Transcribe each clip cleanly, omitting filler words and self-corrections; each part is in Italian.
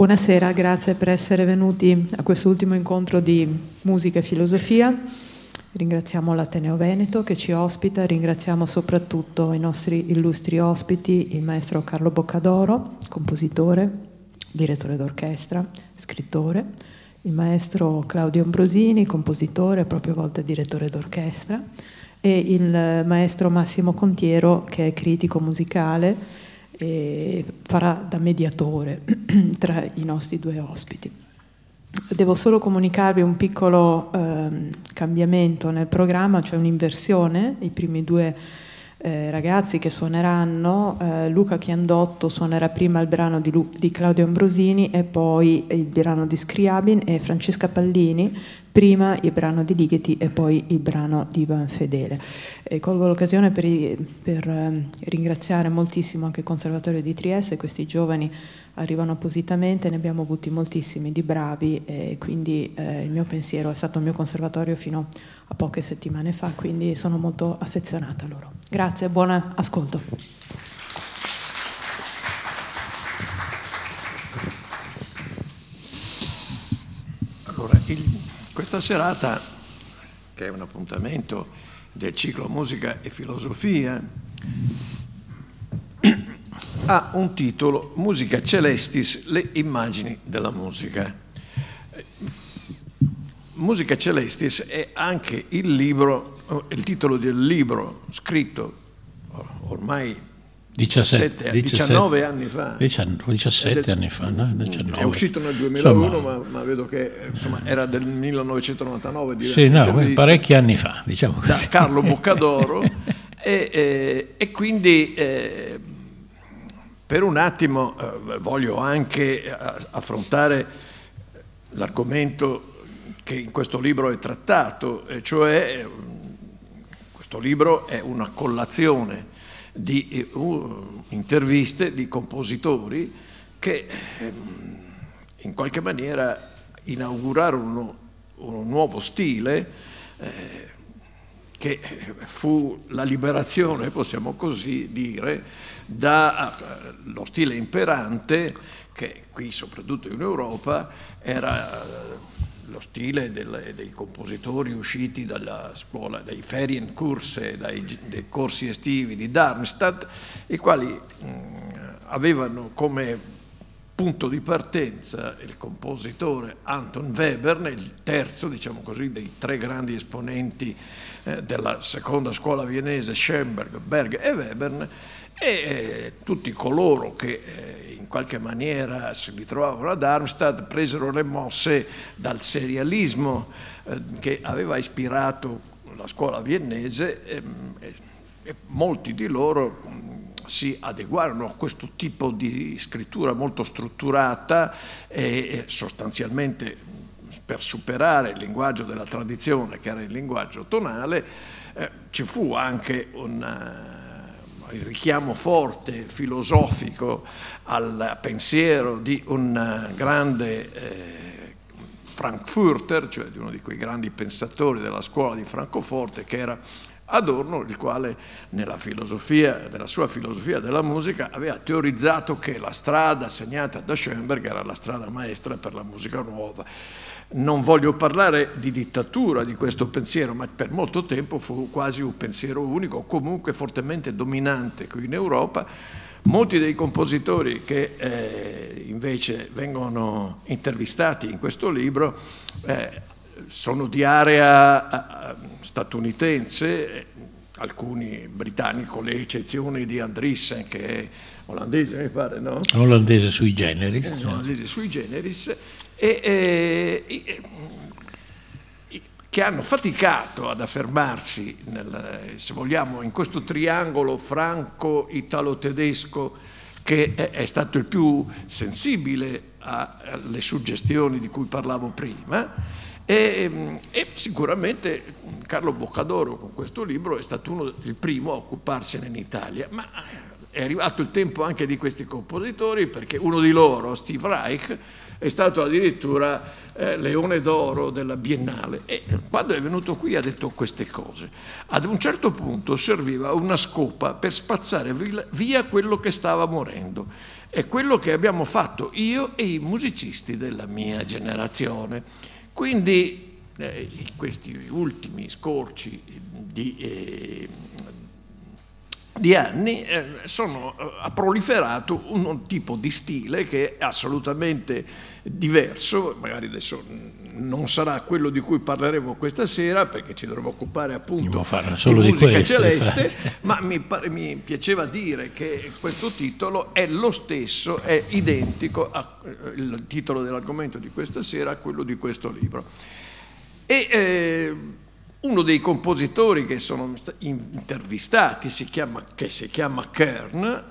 Buonasera, grazie per essere venuti a questo ultimo incontro di musica e filosofia. Ringraziamo l'Ateneo Veneto che ci ospita, ringraziamo soprattutto i nostri illustri ospiti, il maestro Carlo Boccadoro, compositore, direttore d'orchestra, scrittore, il maestro Claudio Ambrosini, compositore, a propria volta direttore d'orchestra, e il maestro Massimo Contiero che è critico musicale e farà da mediatore tra i nostri due ospiti. Devo solo comunicarvi un piccolo cambiamento nel programma, cioè un'inversione. I primi due ragazzi che suoneranno, Luca Chiandotto suonerà prima il brano di Claudio Ambrosini e poi il brano di Scriabin, e Francesca Pallini prima il brano di Ligeti e poi il brano di Ivan Fedele. Colgo l'occasione per ringraziare moltissimo anche il Conservatorio di Trieste. Questi giovani arrivano appositamente, ne abbiamo avuti moltissimi di bravi, e quindi il mio pensiero è stato il mio conservatorio fino a poche settimane fa, quindi sono molto affezionata a loro. Grazie, buon ascolto. Allora, questa serata, che è un appuntamento del ciclo Musica e Filosofia, ha un titolo: Musica Celestis, le immagini della musica. Musica Celestis è anche il titolo del libro scritto ormai 19 anni fa. 17 anni fa, no? 19. È uscito nel 2001, ma vedo che insomma, era del 1999. Sì, no, parecchi anni fa, diciamo così. Da Carlo Boccadoro. e quindi per un attimo voglio anche affrontare l'argomento che in questo libro è trattato, cioè questo libro è una collazione di interviste di compositori che in qualche maniera inaugurarono un nuovo stile che fu la liberazione, possiamo così dire, dallo stile imperante che qui soprattutto in Europa era lo stile dei compositori usciti dalla scuola, dai Ferienkurs, dai corsi estivi di Darmstadt, i quali avevano come punto di partenza il compositore Anton Webern, il terzo, diciamo così, dei tre grandi esponenti della seconda scuola viennese, Schoenberg, Berg e Webern, e tutti coloro che in qualche maniera si ritrovavano a Darmstadt presero le mosse dal serialismo che aveva ispirato la scuola viennese, e molti di loro si adeguarono a questo tipo di scrittura molto strutturata e sostanzialmente, per superare il linguaggio della tradizione, che era il linguaggio tonale, ci fu anche il richiamo forte filosofico al pensiero di un grande Frankfurter, cioè di uno di quei grandi pensatori della scuola di Francoforte, che era Adorno, il quale nella sua filosofia della musica aveva teorizzato che la strada segnata da Schoenberg era la strada maestra per la musica nuova. Non voglio parlare di dittatura di questo pensiero, ma per molto tempo fu quasi un pensiero unico, comunque fortemente dominante qui in Europa. Molti dei compositori che invece vengono intervistati in questo libro sono di area statunitense, alcuni britannici, con le eccezioni di Andriessen, che è olandese, mi pare, no? Olandese sui generis. Olandese sui generis, che hanno faticato ad affermarsi, se vogliamo, in questo triangolo franco-italo-tedesco che è stato il più sensibile alle suggestioni di cui parlavo prima. E sicuramente Carlo Boccadoro con questo libro è stato il primo a occuparsene in Italia, ma è arrivato il tempo anche di questi compositori, perché uno di loro, Steve Reich, è stato addirittura Leone d'Oro della Biennale, e quando è venuto qui ha detto queste cose. Ad un certo punto serviva una scopa per spazzare via quello che stava morendo, è quello che abbiamo fatto io e i musicisti della mia generazione. Quindi questi ultimi scorci di anni ha proliferato un tipo di stile che è assolutamente diverso, magari adesso non sarà quello di cui parleremo questa sera perché ci dovremo occupare appunto solo di musica questo, celeste, infatti. ma mi piaceva dire che questo titolo è lo stesso, è identico il titolo dell'argomento di questa sera a quello di questo libro. E uno dei compositori che sono intervistati, che si chiama Kern,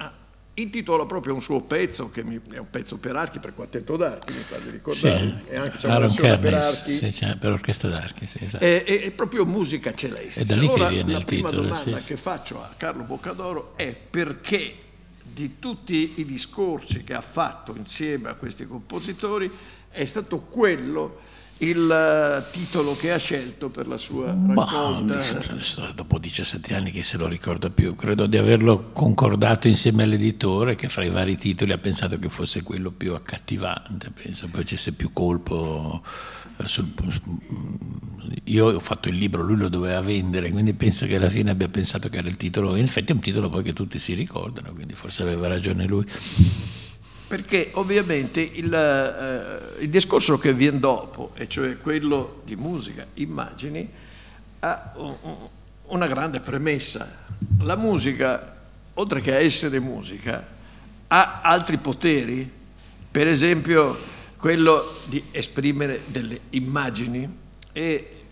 intitola proprio un suo pezzo, che è un pezzo per archi, per quartetto d'archi, mi pare di ricordare, sì, e anche c'è una Aaron versione per Kernes, archi, sì, per orchestra d'archi, sì, esatto. È proprio musica celeste. È da lì che Ora, viene la il prima titolo, domanda sì. che faccio a Carlo Boccadoro è perché di tutti i discorsi che ha fatto insieme a questi compositori è stato quello il titolo che ha scelto per la sua raccolta. Dopo 17 anni che se lo ricorda più, credo di averlo concordato insieme all'editore che fra i vari titoli ha pensato che fosse quello più accattivante, penso poi ci sia più colpo io ho fatto il libro, lui lo doveva vendere, quindi penso che alla fine abbia pensato che era il titolo, in effetti è un titolo poi che tutti si ricordano, quindi forse aveva ragione lui. Perché ovviamente il discorso che viene dopo, e cioè quello di musica, immagini, ha una grande premessa. La musica, oltre che a essere musica, ha altri poteri, per esempio quello di esprimere delle immagini e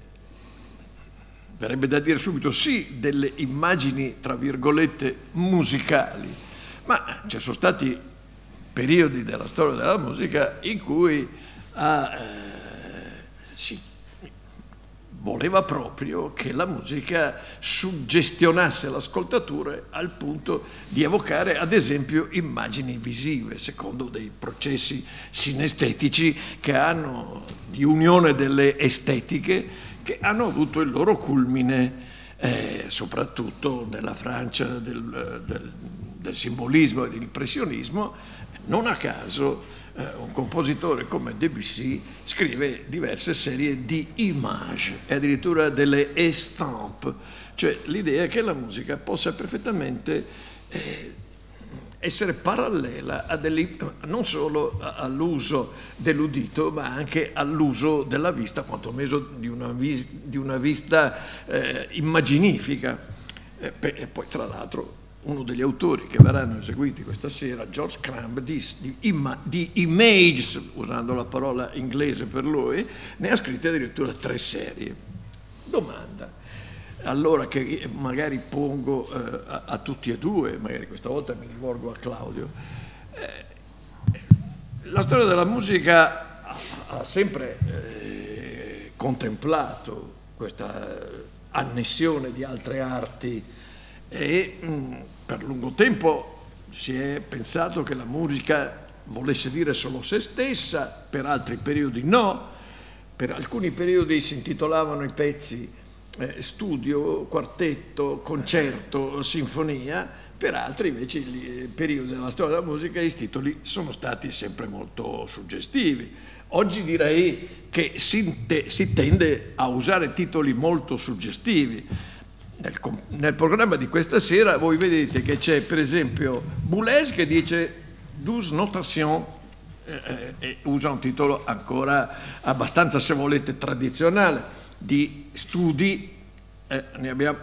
verrebbe da dire subito sì, delle immagini tra virgolette musicali, ma ci sono stati periodi della storia della musica in cui si voleva proprio che la musica suggestionasse l'ascoltatore al punto di evocare ad esempio immagini visive secondo dei processi sinestetici che hanno di unione delle estetiche che hanno avuto il loro culmine soprattutto nella Francia del simbolismo e dell'impressionismo. Non a caso un compositore come Debussy scrive diverse serie di image e addirittura delle estampe, cioè l'idea che la musica possa perfettamente essere parallela a non solo all'uso dell'udito ma anche all'uso della vista, quantomeno di una vista immaginifica. E poi tra l'altro uno degli autori che verranno eseguiti questa sera, George Crumb, di images, usando la parola inglese per lui, ne ha scritte addirittura 3 serie. Domanda, allora, che magari pongo a tutti e due, magari questa volta mi rivolgo a Claudio. La storia della musica ha sempre contemplato questa annessione di altre arti e per lungo tempo si è pensato che la musica volesse dire solo se stessa, per altri periodi no, per alcuni periodi si intitolavano i pezzi studio, quartetto, concerto, sinfonia, per altri invece i periodi della storia della musica i titoli sono stati sempre molto suggestivi. Oggi direi che si tende a usare titoli molto suggestivi. Nel programma di questa sera voi vedete che c'è per esempio Boulez che dice 12 notations e usa un titolo ancora abbastanza, se volete, tradizionale di studi, ne abbiamo,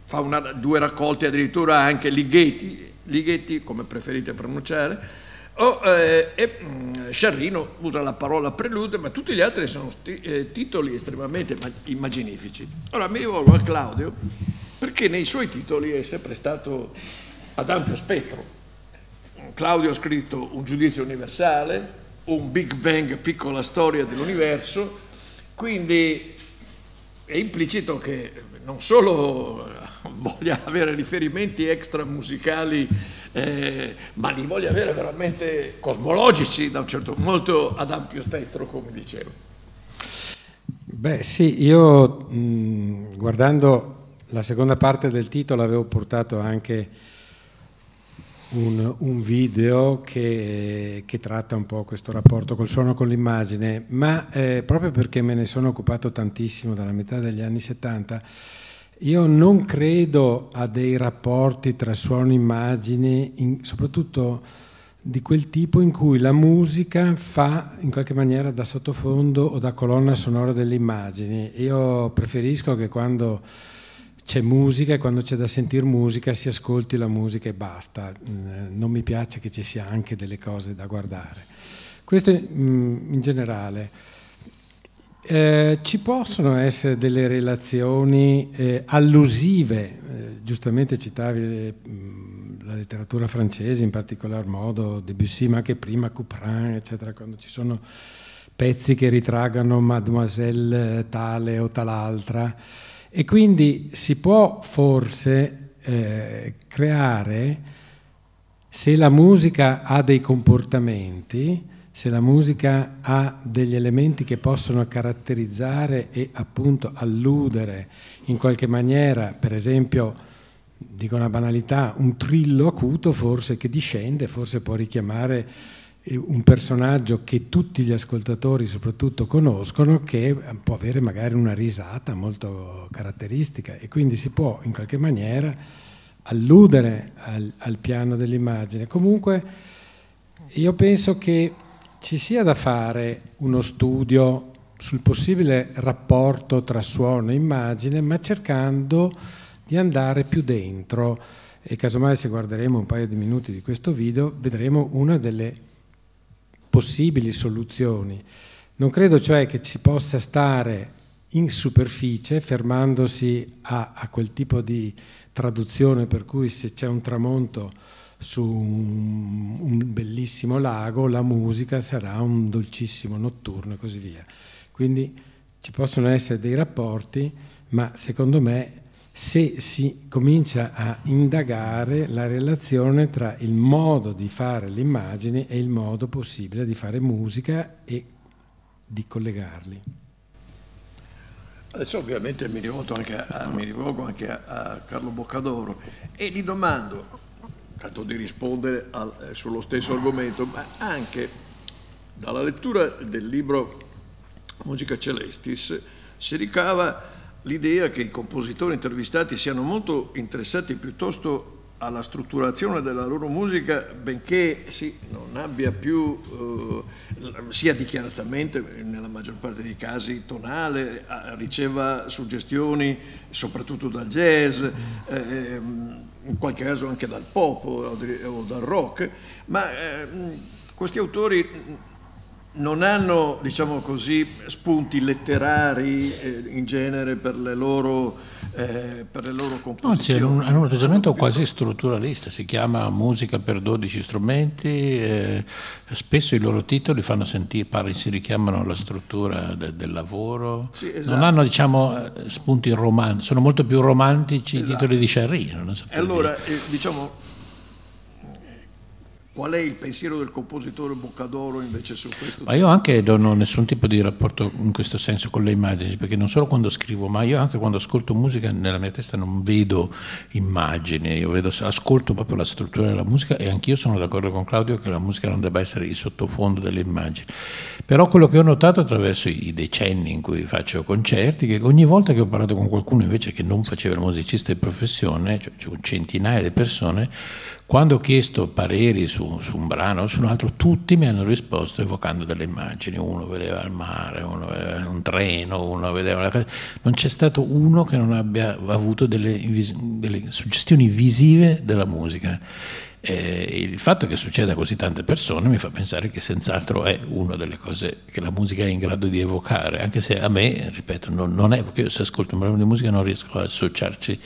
fa 2 raccolte addirittura anche Ligeti come preferite pronunciare, Sciarrino usa la parola prelude, ma tutti gli altri sono titoli estremamente immaginifici. Ora mi rivolgo a Claudio perché nei suoi titoli è sempre stato ad ampio spettro. Claudio ha scritto Un giudizio universale, un Big Bang, piccola storia dell'universo, quindi è implicito che non solo voglia avere riferimenti extra musicali, ma li voglia avere veramente cosmologici, da un certo molto ad ampio spettro, come dicevo. Beh sì, io guardando la seconda parte del titolo avevo portato anche un video che tratta un po' questo rapporto col suono, con l'immagine, ma proprio perché me ne sono occupato tantissimo dalla metà degli anni 70, io non credo a dei rapporti tra suono e immagine, soprattutto di quel tipo in cui la musica fa in qualche maniera da sottofondo o da colonna sonora delle immagini. Io preferisco che quando c'è musica e quando c'è da sentire musica si ascolti la musica e basta, non mi piace che ci sia anche delle cose da guardare. Questo in generale. Ci possono essere delle relazioni allusive, giustamente citavi la letteratura francese, in particolar modo Debussy, ma anche prima Couperin, eccetera, quando ci sono pezzi che ritraggono Mademoiselle tale o tal'altra, e quindi si può forse creare, se la musica ha dei comportamenti, se la musica ha degli elementi che possono caratterizzare e appunto alludere in qualche maniera, per esempio, dico una banalità, un trillo acuto forse che discende, forse può richiamare un personaggio che tutti gli ascoltatori soprattutto conoscono, che può avere magari una risata molto caratteristica, e quindi si può in qualche maniera alludere al piano dell'immagine. Comunque io penso che ci sia da fare uno studio sul possibile rapporto tra suono e immagine, ma cercando di andare più dentro, e casomai se guarderemo un paio di minuti di questo video vedremo una delle possibili soluzioni. Non credo cioè che ci possa stare in superficie, fermandosi a quel tipo di traduzione per cui se c'è un tramonto su un bellissimo lago, la musica sarà un dolcissimo notturno e così via. Quindi ci possono essere dei rapporti, ma secondo me se si comincia a indagare la relazione tra il modo di fare le immagini e il modo possibile di fare musica e di collegarli. Adesso ovviamente mi rivolgo anche a Carlo Boccadoro e gli domando, tanto di rispondere sullo stesso argomento, ma anche dalla lettura del libro Musica Celestis si ricava l'idea che i compositori intervistati siano molto interessati piuttosto alla strutturazione della loro musica, benché non abbia più, sia dichiaratamente, nella maggior parte dei casi, tonale, riceva suggestioni soprattutto dal jazz, in qualche caso anche dal pop o dal rock, ma questi autori non hanno, diciamo così, spunti letterari in genere per le loro composizioni. Anzi, hanno un atteggiamento quasi strutturalista, si chiama musica per 12 strumenti, spesso i loro titoli fanno sentire, si richiamano alla struttura del lavoro, sì, esatto. Non hanno, diciamo, spunti romantici, sono molto più romantici, esatto. I titoli di Charry. E allora, diciamo, qual è il pensiero del compositore Boccadoro invece su questo? Ma io anche non ho nessun tipo di rapporto in questo senso con le immagini, perché non solo quando scrivo, ma io anche quando ascolto musica nella mia testa non vedo immagini, io ascolto proprio la struttura della musica, e anch'io sono d'accordo con Claudio che la musica non debba essere il sottofondo delle immagini. Però quello che ho notato attraverso i decenni in cui faccio concerti, che ogni volta che ho parlato con qualcuno invece che non faceva il musicista di professione, cioè centinaia di persone, quando ho chiesto pareri su un brano o su un altro, tutti mi hanno risposto evocando delle immagini. Uno vedeva il mare, uno vedeva un treno, uno vedeva la casa. Non c'è stato uno che non abbia avuto delle suggestioni visive della musica. Il fatto che succeda a così tante persone mi fa pensare che senz'altro è una delle cose che la musica è in grado di evocare, anche se a me, ripeto, non è, perché io se ascolto un brano di musica non riesco a associarci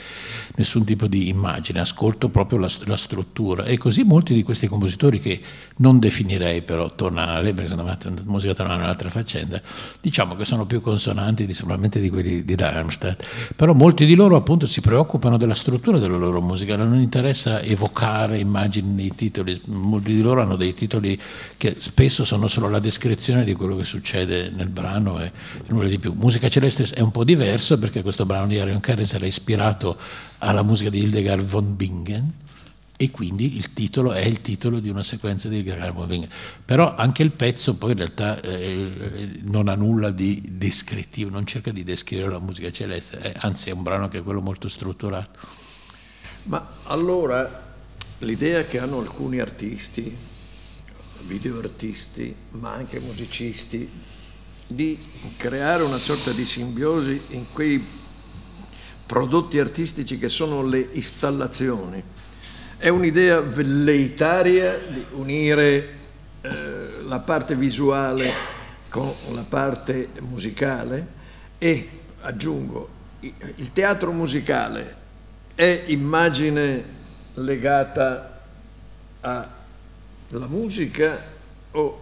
nessun tipo di immagine, ascolto proprio la struttura, e così molti di questi compositori, che non definirei però tonale, perché secondo me la musica tonale è un'altra faccenda, diciamo che sono più consonanti sicuramente di quelli di Darmstadt, però molti di loro appunto si preoccupano della struttura della loro musica, non interessa evocare immagini nei titoli. Molti di loro hanno dei titoli che spesso sono solo la descrizione di quello che succede nel brano e nulla di più. Musica Celeste è un po' diverso, perché questo brano di Arion Carnes era ispirato alla musica di Hildegard von Bingen, e quindi il titolo è il titolo di una sequenza di Garbo Wenger. Però anche il pezzo poi in realtà non ha nulla di descrittivo, non cerca di descrivere la musica celeste, anzi è un brano che è quello molto strutturato. Ma allora l'idea che hanno alcuni artisti, videoartisti, ma anche musicisti, di creare una sorta di simbiosi in quei prodotti artistici che sono le installazioni, è un'idea velleitaria di unire la parte visuale con la parte musicale, e aggiungo, il teatro musicale è immagine legata alla musica o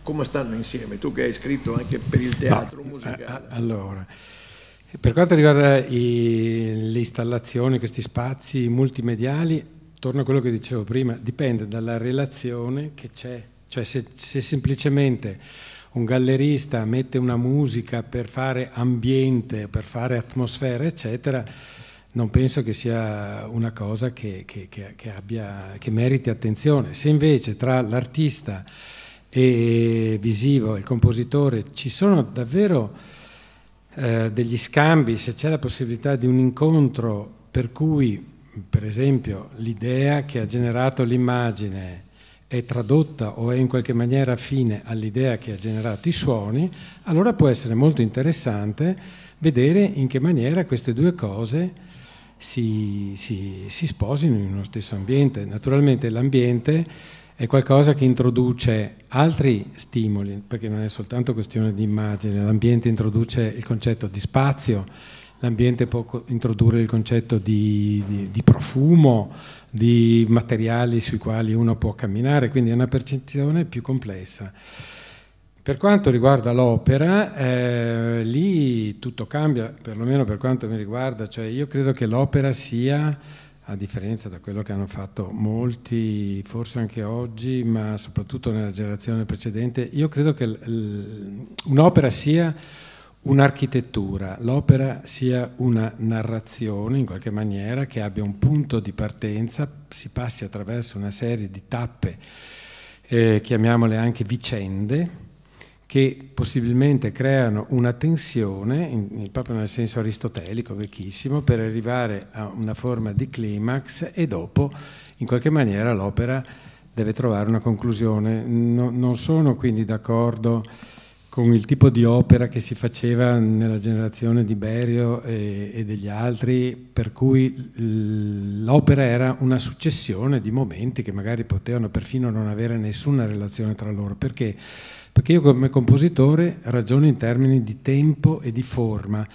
come stanno insieme? Tu che hai scritto anche per il teatro musicale. Allora, per quanto riguarda le installazioni, questi spazi multimediali, torno a quello che dicevo prima, dipende dalla relazione che c'è. Cioè se semplicemente un gallerista mette una musica per fare ambiente, per fare atmosfera, eccetera, non penso che sia una cosa che meriti attenzione. Se invece tra l'artista e visivo e il compositore ci sono davvero degli scambi, se c'è la possibilità di un incontro per cui, per esempio, l'idea che ha generato l'immagine è tradotta o è in qualche maniera affine all'idea che ha generato i suoni, allora può essere molto interessante vedere in che maniera queste due cose si sposino in uno stesso ambiente. Naturalmente l'ambiente è qualcosa che introduce altri stimoli, perché non è soltanto questione di immagine, l'ambiente introduce il concetto di spazio, l'ambiente può introdurre il concetto di profumo, di materiali sui quali uno può camminare, quindi è una percezione più complessa. Per quanto riguarda l'opera, lì tutto cambia, perlomeno per quanto mi riguarda, cioè io credo che l'opera sia, a differenza da quello che hanno fatto molti, forse anche oggi, ma soprattutto nella generazione precedente, io credo che un'opera sia un'architettura, l'opera sia una narrazione in qualche maniera che abbia un punto di partenza, si passi attraverso una serie di tappe, chiamiamole anche vicende, che possibilmente creano una tensione, proprio nel senso aristotelico vecchissimo, per arrivare a una forma di climax, e dopo in qualche maniera l'opera deve trovare una conclusione. Non sono quindi d'accordo con il tipo di opera che si faceva nella generazione di Berio e degli altri, per cui l'opera era una successione di momenti che magari potevano perfino non avere nessuna relazione tra loro. Perché? Perché io come compositore ragiono in termini di tempo e di forma,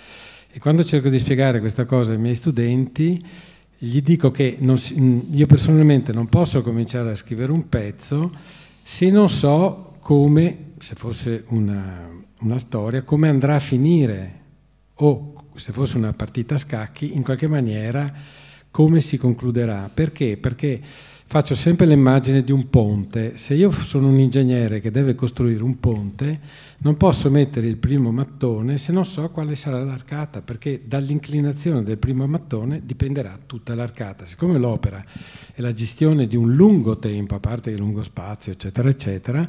e quando cerco di spiegare questa cosa ai miei studenti gli dico che io personalmente non posso cominciare a scrivere un pezzo se non so come, se fosse una storia, come andrà a finire, o se fosse una partita a scacchi, in qualche maniera come si concluderà. Perché? Perché faccio sempre l'immagine di un ponte. Se io sono un ingegnere che deve costruire un ponte, non posso mettere il primo mattone se non so quale sarà l'arcata, perché dall'inclinazione del primo mattone dipenderà tutta l'arcata. Siccome l'opera è la gestione di un lungo tempo, a parte il lungo spazio, eccetera, eccetera,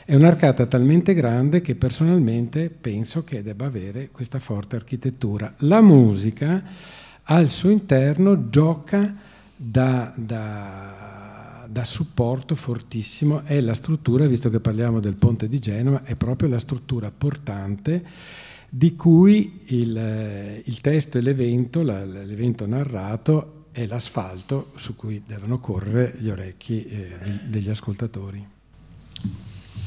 è un'arcata talmente grande che personalmente penso che debba avere questa forte architettura. La musica al suo interno gioca da supporto fortissimo, è la struttura, visto che parliamo del ponte di Genova, è proprio la struttura portante di cui il testo e l'evento narrato è l'asfalto su cui devono correre gli orecchi degli ascoltatori.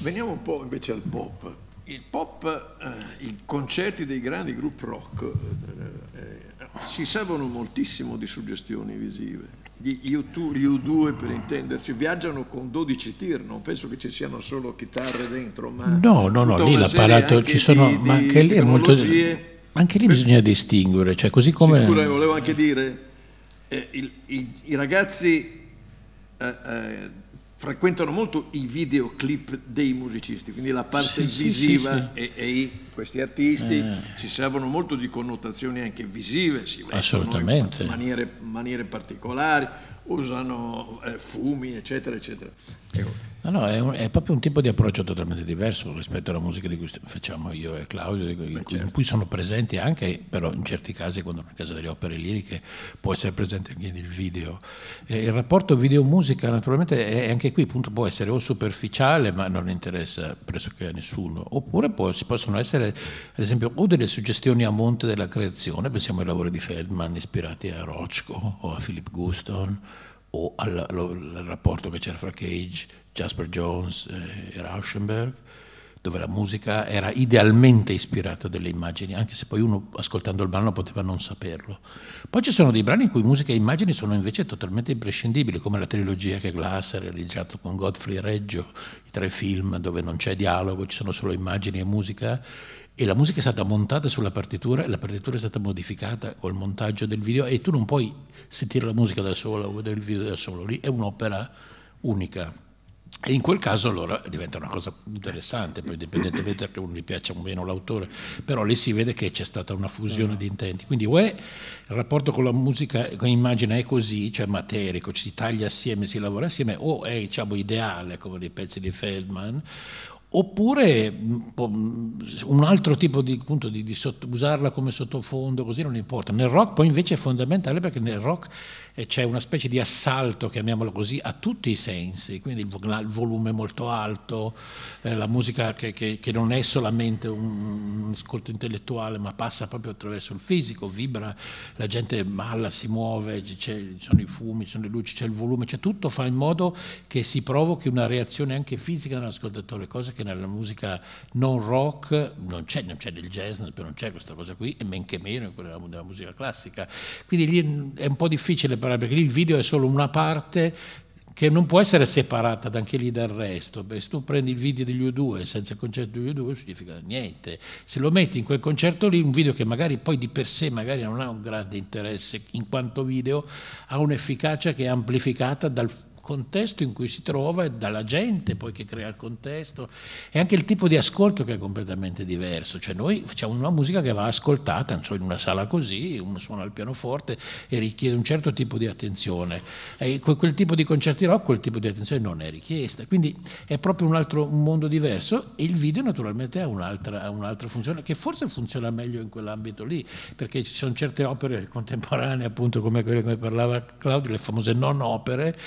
Veniamo un po' invece al pop. Il pop, i concerti dei grandi gruppi rock si servono moltissimo di suggestioni visive. Gli U2 per intenderci viaggiano con 12 tir, non penso che ci siano solo chitarre dentro, ma no, lì l'apparato ci sono, ma anche lì è molto, anche lì bisogna distinguere, cioè così come sì, scusa, volevo anche dire i ragazzi frequentano molto i videoclip dei musicisti, quindi la parte visiva. Sì. E questi artisti si servono molto di connotazioni anche visive, si vestono in maniere particolari, usano fumi, eccetera, eccetera. No, è proprio un tipo di approccio totalmente diverso rispetto alla musica di cui facciamo io e Claudio, in cui sono presenti anche, però in certi casi, quando nel caso delle opere liriche, può essere presente anche nel video. Il rapporto video-musica naturalmente è anche qui, appunto, può essere o superficiale, ma non interessa pressoché a nessuno, oppure possono essere, ad esempio, o delle suggestioni a monte della creazione, pensiamo ai lavori di Feldman ispirati a Rochko o a Philip Guston, o al rapporto che c'era fra Cage, Jasper Jones e Rauschenberg, dove la musica era idealmente ispirata dalle immagini, anche se poi uno ascoltando il brano poteva non saperlo. Poi ci sono dei brani in cui musica e immagini sono invece totalmente imprescindibili, come la trilogia che Glass ha realizzato con Godfrey Reggio, i 3 film dove non c'è dialogo, ci sono solo immagini e musica, e la musica è stata montata sulla partitura e la partitura è stata modificata col montaggio del video, e tu non puoi sentire la musica da sola o vedere il video da solo, lì è un'opera unica. E in quel caso allora diventa una cosa interessante, poi indipendentemente che uno gli piaccia o meno l'autore, però lì si vede che c'è stata una fusione di intenti. Quindi o è il rapporto con la musica, con l'immagine è così, cioè materico, ci si taglia assieme, si lavora assieme, o è, diciamo, ideale come dei pezzi di Feldman, oppure un altro tipo di, appunto, di usarla come sottofondo, così non importa. Nel rock poi invece è fondamentale, perché nel rock c'è una specie di assalto, chiamiamolo così, a tutti i sensi, quindi il volume molto alto, la musica che non è solamente un ascolto intellettuale, ma passa proprio attraverso il fisico, vibra, la gente balla, si muove, ci sono i fumi, ci sono le luci, c'è il volume, c'è tutto, fa in modo che si provochi una reazione anche fisica nell'ascoltatore, cosa che nella musica non rock non c'è nel jazz, non c'è questa cosa qui, e men che meno in quella della musica classica. Quindi lì è un po' difficile parlare, perché lì il video è solo una parte che non può essere separata anche lì dal resto. Beh, se tu prendi il video degli U2 senza il concerto degli U2 non significa niente. Se lo metti in quel concerto lì, un video che magari poi di per sé magari non ha un grande interesse in quanto video, ha un'efficacia che è amplificata dal contesto in cui si trova e dalla gente poi che crea il contesto, e anche il tipo di ascolto che è completamente diverso. Cioè noi facciamo una musica che va ascoltata, non so, in una sala così, uno suona il pianoforte e richiede un certo tipo di attenzione, e quel tipo di concerti rock quel tipo di attenzione non è richiesta, quindi è proprio un mondo diverso, e il video naturalmente ha un'altra funzione, che forse funziona meglio in quell'ambito lì, perché ci sono certe opere contemporanee, appunto come quelle come parlava Claudio, le famose non opere,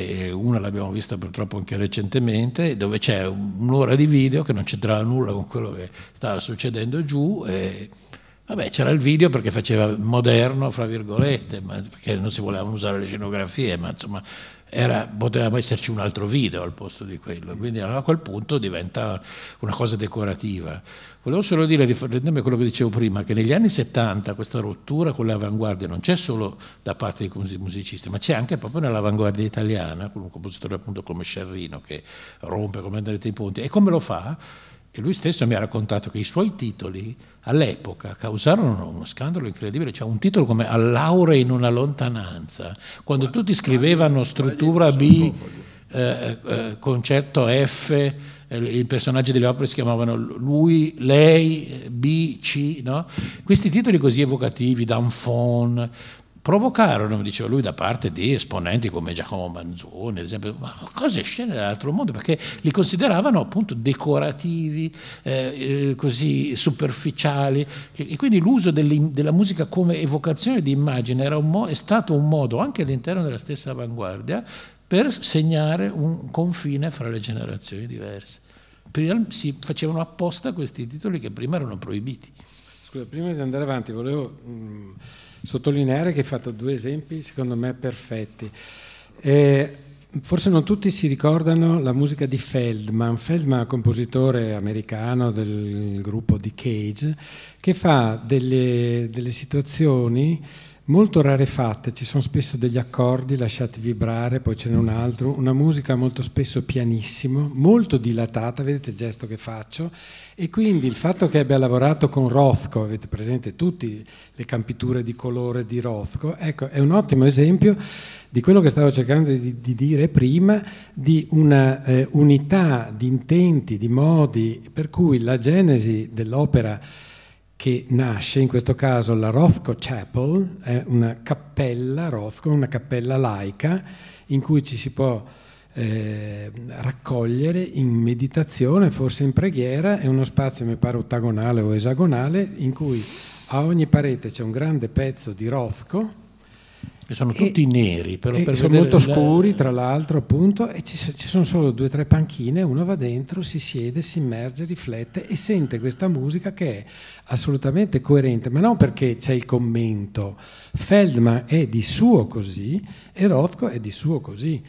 una l'abbiamo vista purtroppo anche recentemente, dove c'è un'ora di video che non c'entrava nulla con quello che stava succedendo giù, e vabbè, c'era il video perché faceva moderno, fra virgolette, ma perché non si volevano usare le scenografie, ma insomma poteva esserci un altro video al posto di quello, quindi a quel punto diventa una cosa decorativa. Volevo solo dire, riprendendomi quello che dicevo prima, che negli anni 70 questa rottura con l'avanguardia non c'è solo da parte dei musicisti, ma c'è anche proprio nell'avanguardia italiana, con un compositore appunto come Sciarrino che rompe come andrete i ponti. E come lo fa? E lui stesso mi ha raccontato che i suoi titoli all'epoca causarono uno scandalo incredibile. C'è un titolo come All'aure in una lontananza, quando tutti scrivevano struttura B, concerto F, i personaggi delle opere si chiamavano lui, lei, B, C, no? Questi titoli così evocativi, Danfon, provocarono, diceva lui, da parte di esponenti come Giacomo Manzoni, ad esempio, ma cose scene dall'altro mondo, perché li consideravano appunto decorativi, così superficiali, e quindi l'uso della musica come evocazione di immagine è stato un modo, anche all'interno della stessa avanguardia, per segnare un confine fra le generazioni diverse. Prima si facevano apposta questi titoli che prima erano proibiti. Scusa, prima di andare avanti volevo sottolineare che hai fatto 2 esempi secondo me perfetti. Forse non tutti si ricordano la musica di Feldman, compositore americano del gruppo di Cage, che fa delle situazioni molto rarefatte, ci sono spesso degli accordi lasciati vibrare, poi ce n'è un altro, una musica molto spesso pianissimo, molto dilatata, vedete il gesto che faccio, e quindi il fatto che abbia lavorato con Rothko, avete presente tutte le campiture di colore di Rothko, ecco, è un ottimo esempio di quello che stavo cercando di dire prima, di una unità di intenti, di modi, per cui la genesi dell'opera che nasce, in questo caso la Rothko Chapel, è una cappella Rothko, una cappella laica in cui ci si può raccogliere in meditazione, forse in preghiera. È uno spazio, mi pare ottagonale o esagonale, in cui a ogni parete c'è un grande pezzo di Rothko. E sono tutti neri, però per sono molto scuri, tra l'altro, appunto, e ci sono solo 2 o 3 panchine, uno va dentro, si siede, si immerge, riflette e sente questa musica che è assolutamente coerente, ma non perché c'è il commento. Feldman è di suo così e Rothko è di suo così.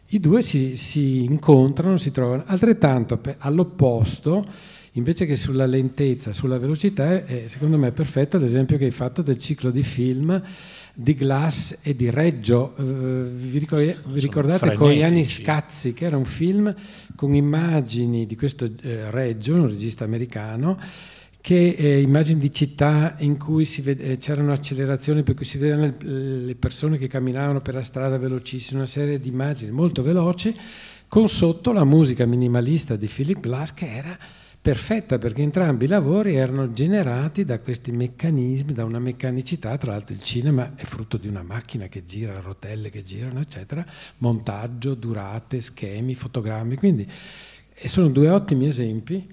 I due si incontrano, si trovano. Altrettanto, all'opposto, invece che sulla lentezza, sulla velocità, secondo me è perfetto l'esempio che hai fatto del ciclo di film di Glass e di Reggio. Vi ricordate Cogliani Scazzi, che era un film con immagini di questo Reggio, un regista americano, che immagini di città in cui c'erano accelerazioni per cui si vedevano le persone che camminavano per la strada velocissime, una serie di immagini molto veloci, con sotto la musica minimalista di Philip Glass, che era perfetta, perché entrambi i lavori erano generati da questi meccanismi, da una meccanicità. Tra l'altro il cinema è frutto di una macchina che gira, rotelle che girano, eccetera, montaggio, durate, schemi, fotogrammi, quindi sono 2 ottimi esempi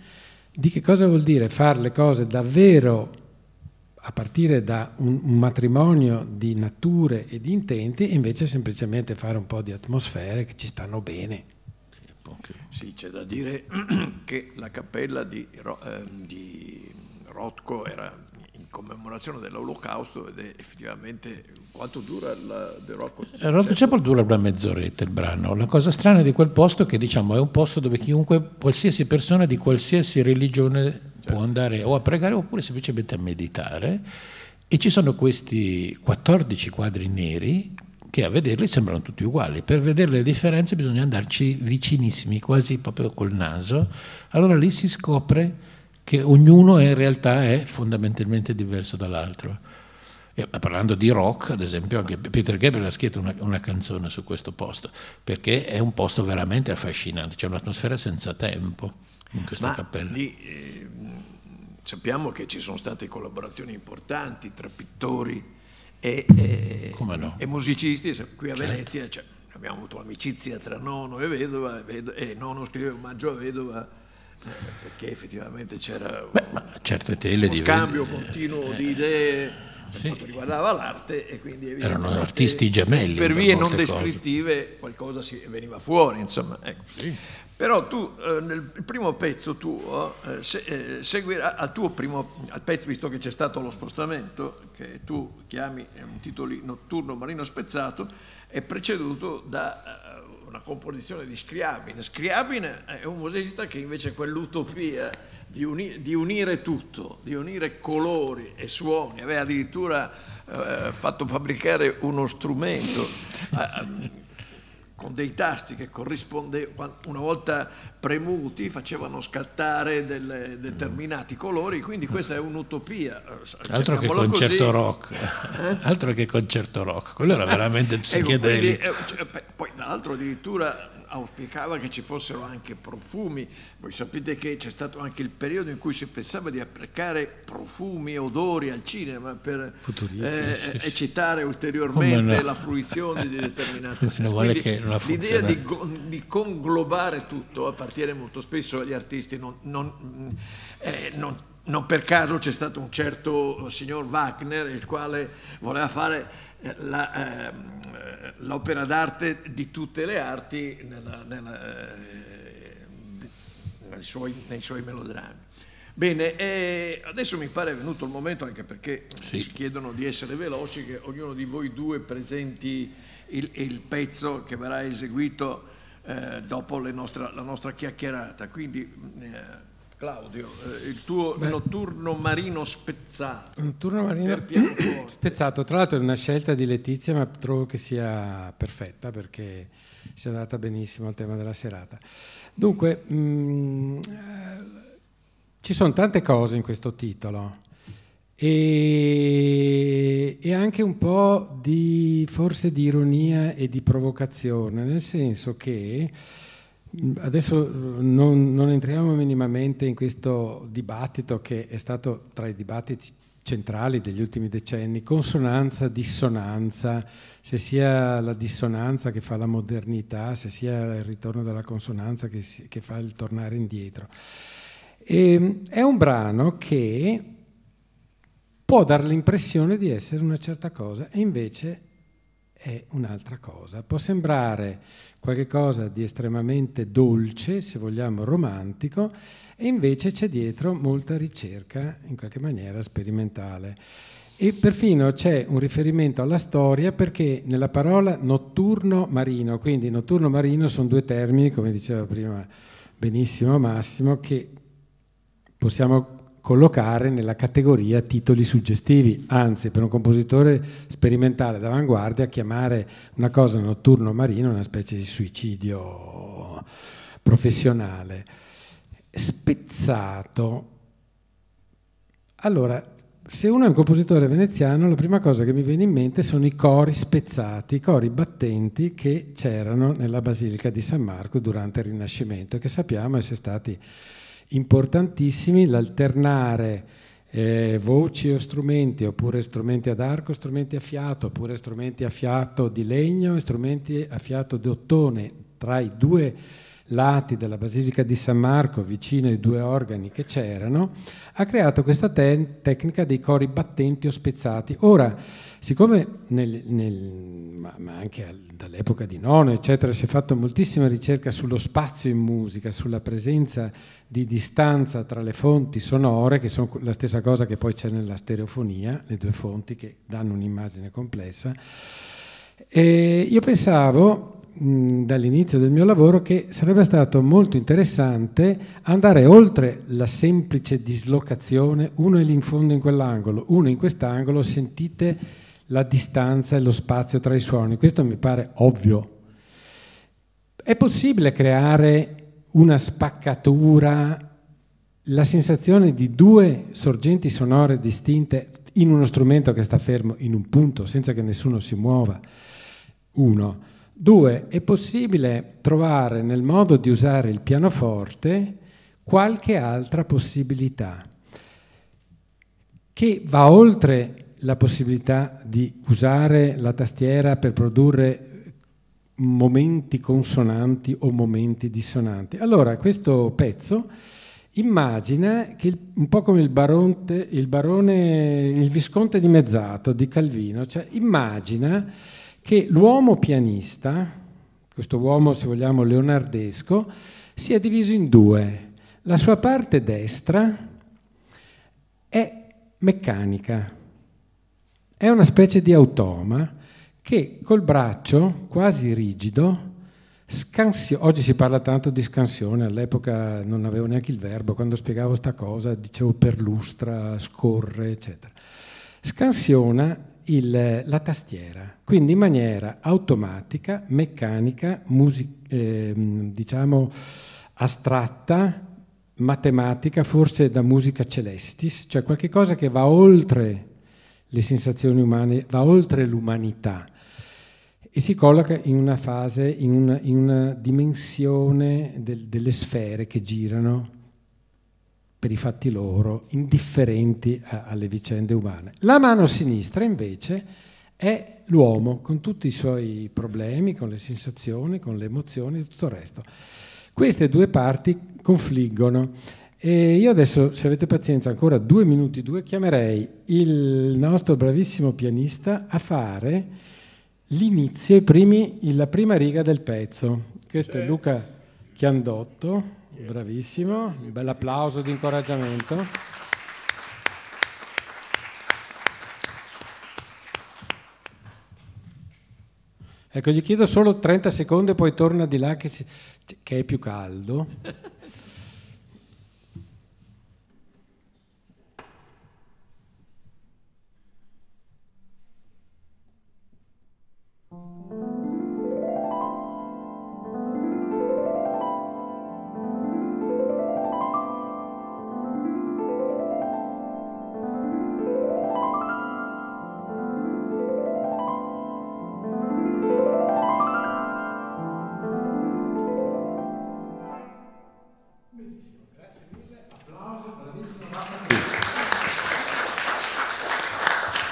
di che cosa vuol dire fare le cose davvero a partire da un matrimonio di nature e di intenti, e invece semplicemente fare un po' di atmosfere che ci stanno bene. Sì, c'è da dire che la cappella di Rothko era in commemorazione dell'Olocausto, ed è effettivamente quanto dura The Rothko? Rothko Chapel dura una mezz'oretta il brano. La cosa strana di quel posto è che, diciamo, è un posto dove qualsiasi persona di qualsiasi religione può andare o a pregare oppure semplicemente a meditare, e ci sono questi 14 quadri neri che a vederli sembrano tutti uguali. Per vedere le differenze bisogna andarci vicinissimi, quasi proprio col naso. Allora lì si scopre che ognuno in realtà è fondamentalmente diverso dall'altro. E parlando di rock, ad esempio, anche Peter Gabriel ha scritto una canzone su questo posto, perché è un posto veramente affascinante, c'è un'atmosfera senza tempo in questa cappella. Lì, sappiamo che ci sono state collaborazioni importanti tra pittori e musicisti. Qui a Venezia abbiamo avuto amicizia tra Nono e Vedova, e Nono scrive Omaggio a Vedova, perché effettivamente c'era uno scambio continuo di idee per quanto riguardava l'arte, e quindi erano artisti gemelli. Per vie non descrittive qualcosa veniva fuori, insomma. Ecco. Sì. Però tu nel primo pezzo tuo seguirà al pezzo, visto che c'è stato lo spostamento che tu chiami un titolo Notturno Marino Spezzato, è preceduto da una composizione di Scriabin. Scriabin è un musicista che invece quell'utopia di unire tutto, di unire colori e suoni, aveva addirittura fatto fabbricare uno strumento con dei tasti che corrispondevano, una volta premuti facevano scattare determinati colori, quindi questa è un'utopia. Altro che concerto rock, altro che concerto rock, quello era veramente psichedelico. Poi dall'altro addirittura auspicava che ci fossero anche profumi. Voi sapete che c'è stato anche il periodo in cui si pensava di applicare profumi e odori al cinema per eccitare ulteriormente la fruizione di determinate sensazioni. L'idea di conglobare tutto appartiene molto spesso agli artisti. Non per caso c'è stato un certo signor Wagner, il quale voleva fare l'opera d'arte di tutte le arti nei suoi melodrammi. Bene, adesso mi pare è venuto il momento, anche perché ci chiedono di essere veloci, che ognuno di voi due presenti il pezzo che verrà eseguito dopo la nostra chiacchierata. Quindi Claudio, il tuo Notturno Marino Spezzato. Notturno Marino Spezzato, tra l'altro è una scelta di Letizia, ma trovo che sia perfetta perché si è adatta benissimo al tema della serata. Dunque, ci sono tante cose in questo titolo e anche un po' forse di ironia e di provocazione, nel senso che Adesso non entriamo minimamente in questo dibattito che è stato tra i dibattiti centrali degli ultimi decenni, consonanza, dissonanza, se sia la dissonanza che fa la modernità, se sia il ritorno della consonanza che fa il tornare indietro. È un brano che può dare l'impressione di essere una certa cosa e invece è un'altra cosa. Può sembrare qualcosa di estremamente dolce, se vogliamo romantico, e invece c'è dietro molta ricerca, in qualche maniera sperimentale. E perfino c'è un riferimento alla storia, perché nella parola notturno marino, quindi notturno marino sono due termini, come diceva prima benissimo Massimo, che possiamo collocare nella categoria titoli suggestivi, anzi per un compositore sperimentale d'avanguardia chiamare una cosa notturno marino è una specie di suicidio professionale. Spezzato. Allora, se uno è un compositore veneziano, la prima cosa che mi viene in mente sono i cori spezzati, i cori battenti che c'erano nella Basilica di San Marco durante il Rinascimento, che sappiamo essere stati importantissimi, l'alternare voci o strumenti, oppure strumenti ad arco, strumenti a fiato, oppure strumenti a fiato di legno e strumenti a fiato di ottone tra i due lati della Basilica di San Marco, vicino ai due organi che c'erano, ha creato questa tecnica dei cori battenti o spezzati. Ora, siccome ma anche dall'epoca di Nono, eccetera, si è fatto moltissima ricerca sullo spazio in musica, sulla presenza di distanza tra le fonti sonore, che sono la stessa cosa che poi c'è nella stereofonia, le due fonti che danno un'immagine complessa, e io pensavo dall'inizio del mio lavoro che sarebbe stato molto interessante andare oltre la semplice dislocazione, uno è lì in fondo in quell'angolo, uno in quest'angolo, sentite la distanza e lo spazio tra i suoni. Questo mi pare ovvio. È possibile creare una spaccatura, la sensazione di due sorgenti sonore distinte in uno strumento che sta fermo in un punto senza che nessuno si muova? Uno. Due, è possibile trovare nel modo di usare il pianoforte qualche altra possibilità che va oltre la possibilità di usare la tastiera per produrre momenti consonanti o momenti dissonanti. Allora, questo pezzo immagina che un po' come il Visconte dimezzato di Calvino, cioè immagina che l'uomo pianista, questo uomo se vogliamo leonardesco, sia diviso in due. La sua parte destra è meccanica, è una specie di automa che col braccio quasi rigido oggi si parla tanto di scansione, all'epoca non avevo neanche il verbo, quando spiegavo sta cosa dicevo perlustra, scorre, eccetera. Scansiona la tastiera, quindi in maniera automatica, meccanica, diciamo astratta, matematica, forse da musica celestis, cioè qualche cosa che va oltre le sensazioni umane, va oltre l'umanità e si colloca in una fase, in una dimensione delle sfere che girano per i fatti loro, indifferenti alle vicende umane. La mano sinistra invece è l'uomo con tutti i suoi problemi, con le sensazioni, con le emozioni e tutto il resto. Queste due parti confliggono e io adesso, se avete pazienza, ancora 2 minuti, chiamerei il nostro bravissimo pianista a fare l'inizio, la prima riga del pezzo. Questo è Luca Chiandotto. Bravissimo, un bel applauso di incoraggiamento. Ecco, gli chiedo solo 30 secondi e poi torna di là che è più caldo.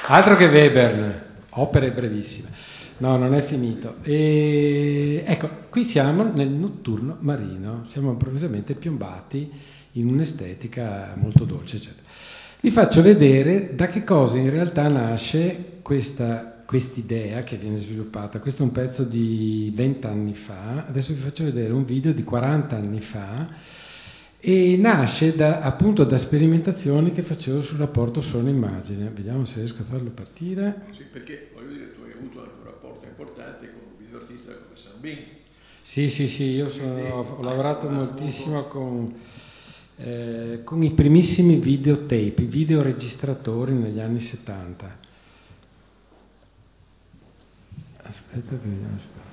Altro che Webern, opere brevissime. No, non è finito. E, ecco, qui siamo nel notturno marino, siamo improvvisamente piombati in un'estetica molto dolce, eccetera. Vi faccio vedere da che cosa in realtà nasce quest'idea che viene sviluppata. Questo è un pezzo di 20 anni fa, adesso vi faccio vedere un video di 40 anni fa e nasce appunto da sperimentazioni che facevo sul rapporto suono-immagine. Vediamo se riesco a farlo partire. Sì, perché voglio dire, tu hai avuto anche un rapporto importante con un videoartista come Sambin. Sì, io ho lavorato moltissimo con i primissimi videotape, i videoregistratori negli anni 70. Aspetta che vediamo.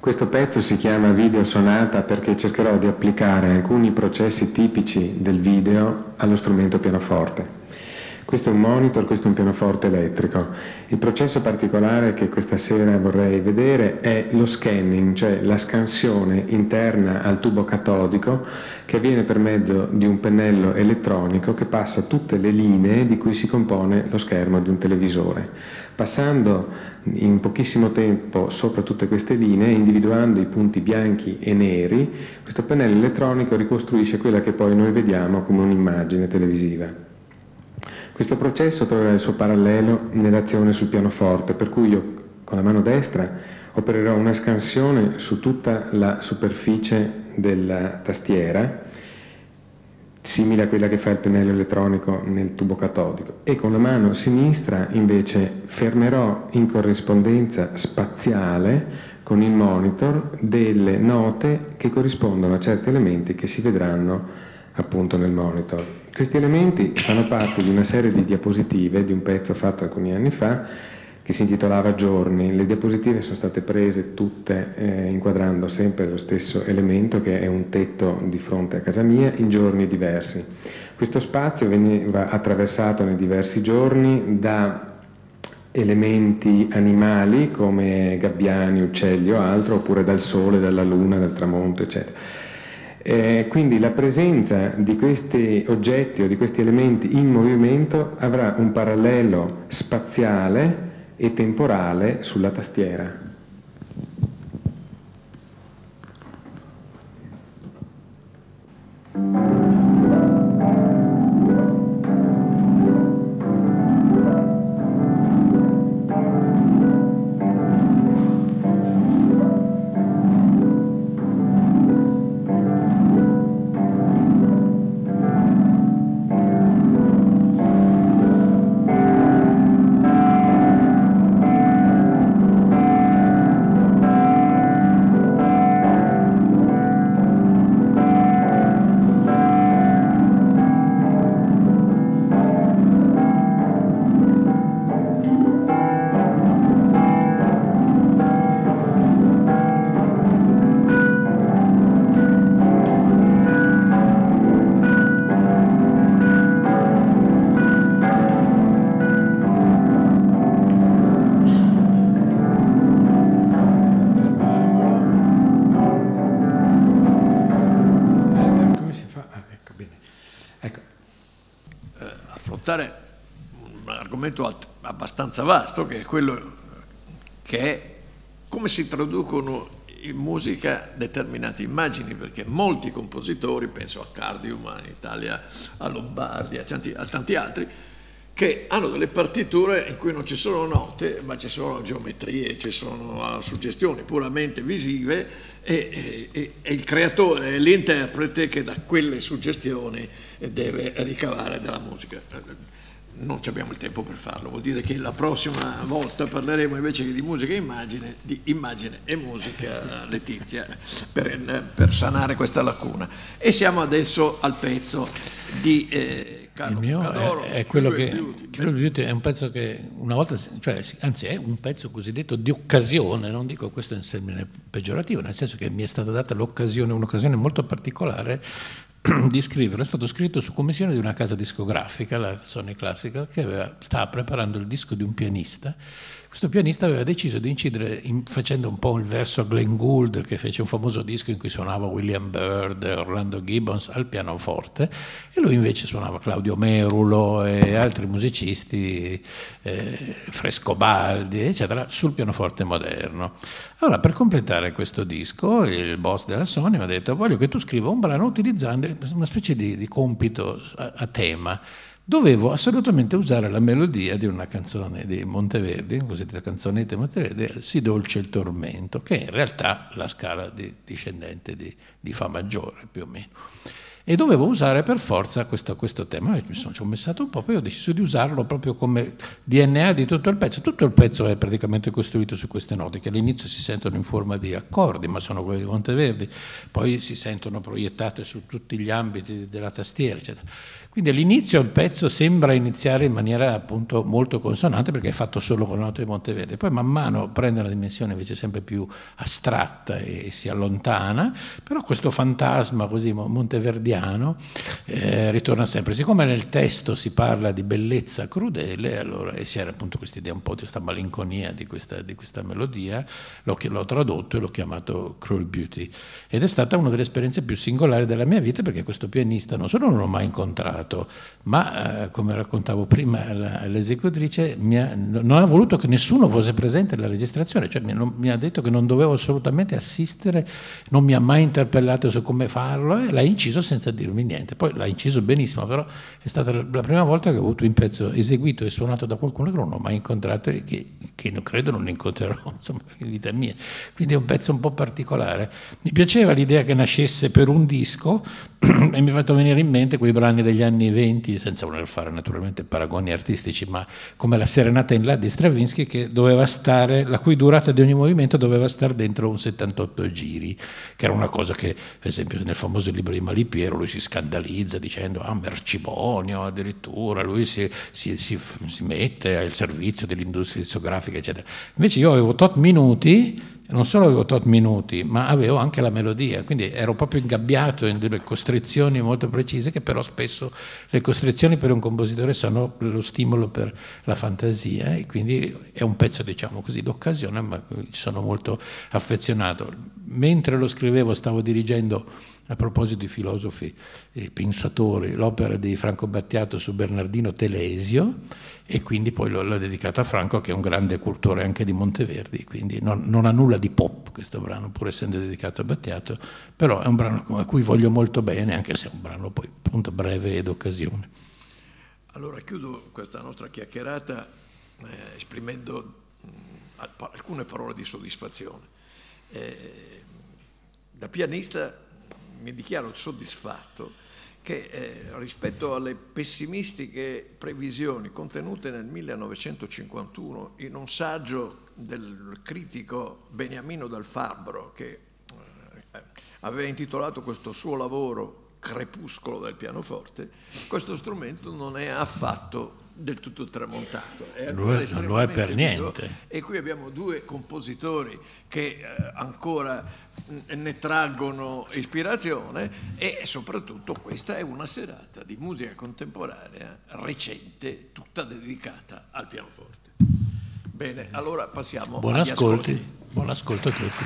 Questo pezzo si chiama Video Sonata perché cercherò di applicare alcuni processi tipici del video allo strumento pianoforte. Questo è un monitor, questo è un pianoforte elettrico. Il processo particolare che questa sera vorrei vedere è lo scanning, cioè la scansione interna al tubo catodico che avviene per mezzo di un pennello elettronico che passa tutte le linee di cui si compone lo schermo di un televisore. Passando in pochissimo tempo sopra tutte queste linee, individuando i punti bianchi e neri, questo pennello elettronico ricostruisce quella che poi noi vediamo come un'immagine televisiva. Questo processo troverà il suo parallelo nell'azione sul pianoforte, per cui io con la mano destra opererò una scansione su tutta la superficie della tastiera, simile a quella che fa il pennello elettronico nel tubo catodico, e con la mano sinistra invece fermerò in corrispondenza spaziale con il monitor delle note che corrispondono a certi elementi che si vedranno appunto nel monitor. Questi elementi fanno parte di una serie di diapositive di un pezzo fatto alcuni anni fa che si intitolava Giorni. Le diapositive sono state prese tutte inquadrando sempre lo stesso elemento, che è un tetto di fronte a casa mia, in giorni diversi. Questo spazio veniva attraversato nei diversi giorni da elementi animali come gabbiani, uccelli o altro, oppure dal sole, dalla luna, dal tramonto, eccetera. Quindi la presenza di questi oggetti o di questi elementi in movimento avrà un parallelo spaziale e temporale sulla tastiera. Un argomento abbastanza vasto, che è quello che è come si traducono in musica determinate immagini, perché molti compositori, penso a Cardium, in Italia a Lombardi, a tanti altri, che hanno delle partiture in cui non ci sono note, ma ci sono geometrie, ci sono suggestioni puramente visive, e il creatore è l'interprete che da quelle suggestioni deve ricavare della musica. Non abbiamo il tempo per farlo, vuol dire che la prossima volta parleremo invece che di musica e immagine, di immagine e musica, Letizia, per sanare questa lacuna. E siamo adesso al pezzo di il mio è quello che è un pezzo che una volta, cioè, anzi è un pezzo cosiddetto di occasione, non dico questo in termine peggiorativo, nel senso che mi è stata data l'occasione, un'occasione molto particolare di scriverlo. È stato scritto su commissione di una casa discografica, la Sony Classical, che stava preparando il disco di un pianista questo pianista aveva deciso di incidere facendo un po' il verso a Glenn Gould, che fece un famoso disco in cui suonava William Byrd, Orlando Gibbons al pianoforte, e lui invece suonava Claudio Merulo e altri musicisti, Frescobaldi, eccetera, sul pianoforte moderno. Allora, per completare questo disco, il boss della Sony mi ha detto: voglio che tu scriva un brano utilizzando una specie di compito a tema. Dovevo assolutamente usare la melodia di una canzone di Monteverdi, cosiddetta canzonetta di Monteverdi, Si dolce il tormento, che è in realtà la scala discendente di Fa maggiore, più o meno. E dovevo usare per forza questo tema. Ci ho messato un po', poi ho deciso di usarlo proprio come DNA di tutto il pezzo. Tutto il pezzo è praticamente costruito su queste note, che all'inizio si sentono in forma di accordi, ma sono quelli di Monteverdi, poi si sentono proiettate su tutti gli ambiti della tastiera, eccetera. Quindi all'inizio il pezzo sembra iniziare in maniera appunto molto consonante, perché è fatto solo con la nota di Monteverdi, poi man mano prende una dimensione invece sempre più astratta e si allontana, però questo fantasma così monteverdiano ritorna sempre. Siccome nel testo si parla di bellezza crudele, allora, e c'era appunto questa idea un po' di questa malinconia di questa melodia, l'ho tradotto e l'ho chiamato Cruel Beauty, ed è stata una delle esperienze più singolari della mia vita, perché questo pianista non solo non l'ho mai incontrato, ma come raccontavo prima l'esecutrice non ha voluto che nessuno fosse presente alla registrazione, cioè mi ha detto che non dovevo assolutamente assistere, non mi ha mai interpellato su come farlo, e l'ha inciso senza dirmi niente. Poi l'ha inciso benissimo, però è stata la prima volta che ho avuto un pezzo eseguito e suonato da qualcuno che non ho mai incontrato e che non credo non incontrerò, insomma, in vita mia. Quindi è un pezzo un po' particolare. Mi piaceva l'idea che nascesse per un disco e mi ha fatto venire in mente quei brani degli anni 20, senza voler fare naturalmente paragoni artistici, ma come la Serenata in La di Stravinsky, che doveva stare, la cui durata di ogni movimento doveva stare dentro un 78 giri, che era una cosa che, per esempio, nel famoso libro di Malipiero lui si scandalizza dicendo mercimonio, addirittura lui si mette al servizio dell'industria discografica, eccetera. Invece io avevo tot minuti, non solo avevo tot minuti, ma avevo anche la melodia, quindi ero proprio ingabbiato in delle costrizioni molto precise, che però spesso le costrizioni per un compositore sono lo stimolo per la fantasia, e quindi è un pezzo, diciamo così, d'occasione, ma ci sono molto affezionato. Mentre lo scrivevo stavo dirigendo, a proposito di filosofi e pensatori, l'opera di Franco Battiato su Bernardino Telesio, e quindi poi l'ho dedicato a Franco, che è un grande cultore anche di Monteverdi, quindi non ha nulla di pop questo brano, pur essendo dedicato a Battiato, però è un brano a cui voglio molto bene, anche se è un brano poi appunto breve ed occasione. Allora chiudo questa nostra chiacchierata esprimendo alcune parole di soddisfazione. Da pianista mi dichiaro soddisfatto che rispetto alle pessimistiche previsioni contenute nel 1951 in un saggio del critico Beniamino Dal Fabbro, che aveva intitolato questo suo lavoro Crepuscolo del pianoforte, questo strumento non è affatto del tutto tramontato, non lo è per niente. E qui abbiamo due compositori che ancora ne traggono ispirazione, e soprattutto questa è una serata di musica contemporanea recente, tutta dedicata al pianoforte. Bene, allora passiamo agli ascolti. Buon ascolto a tutti.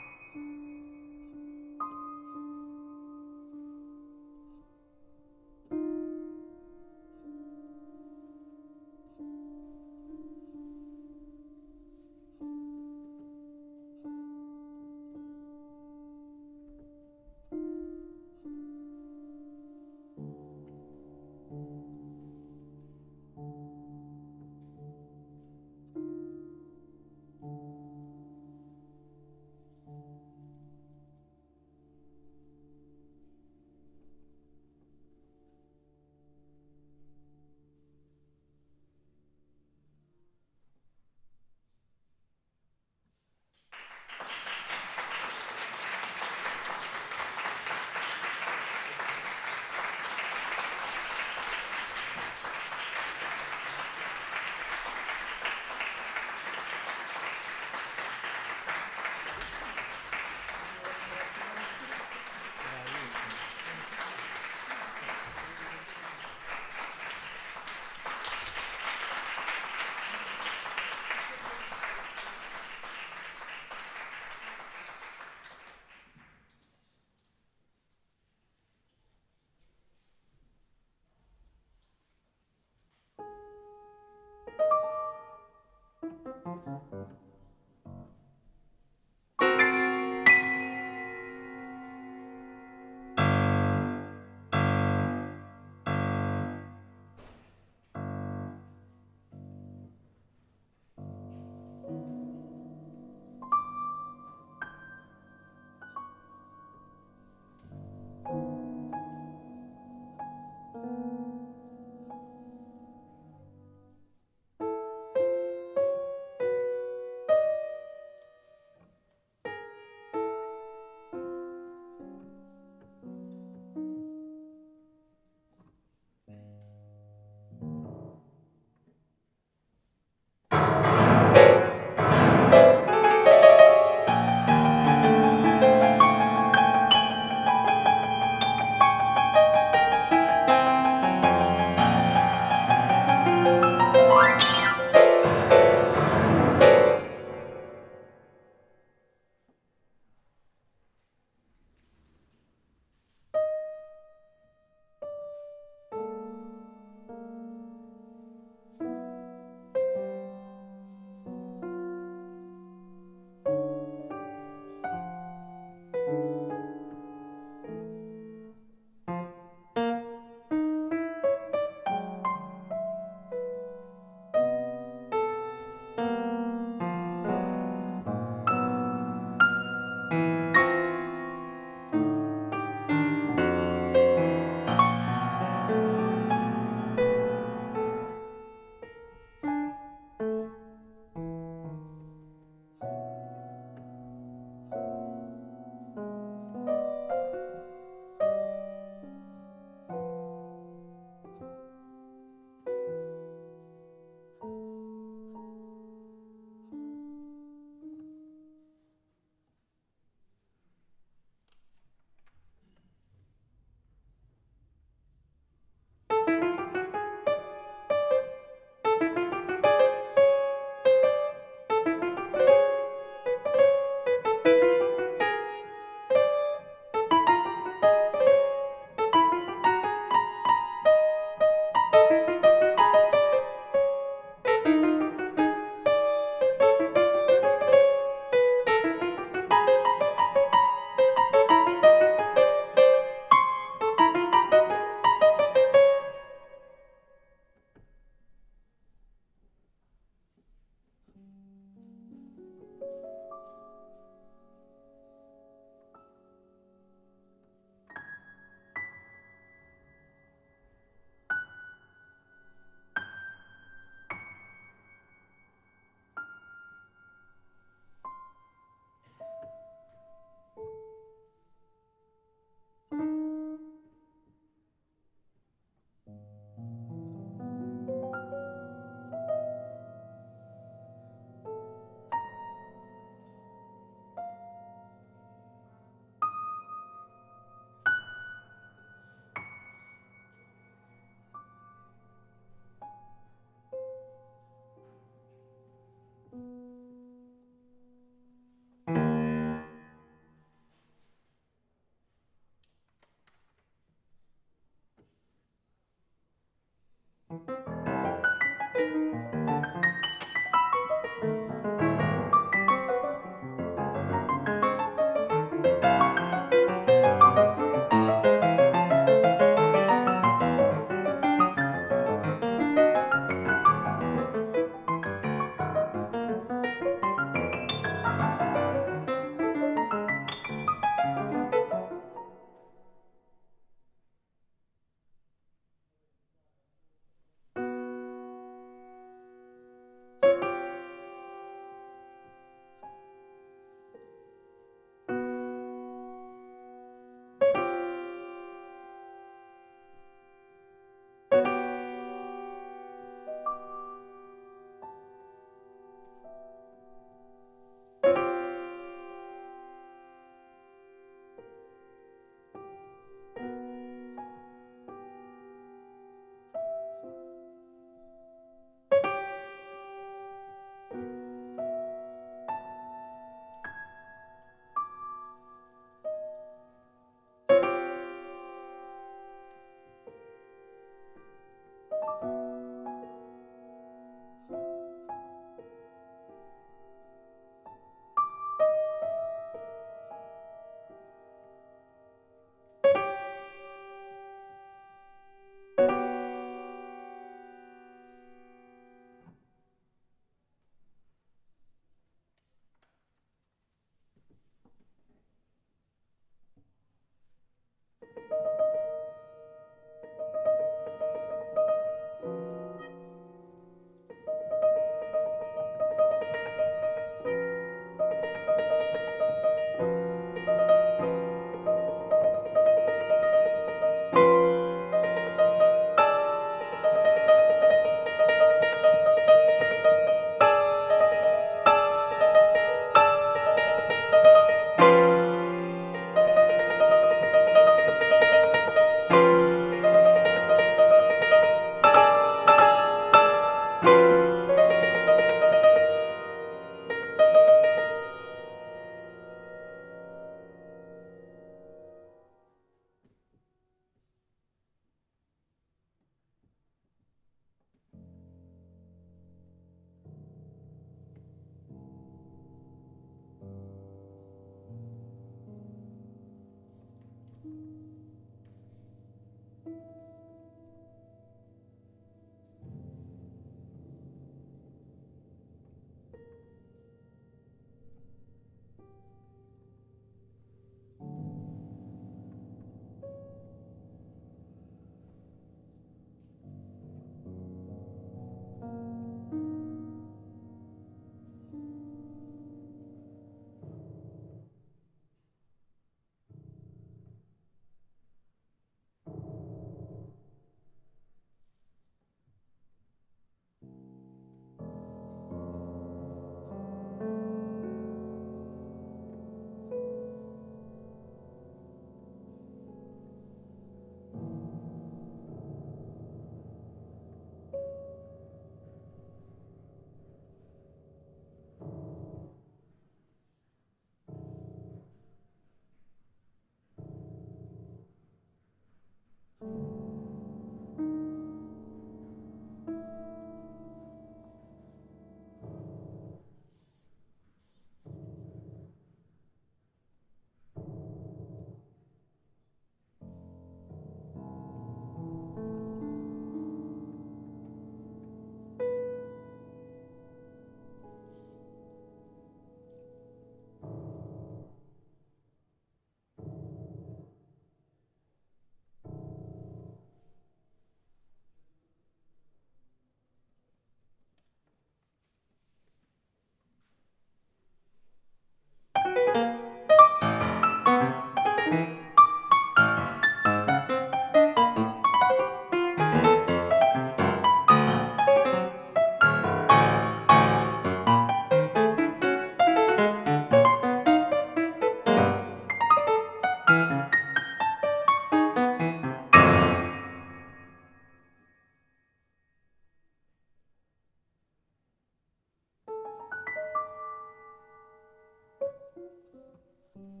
Thank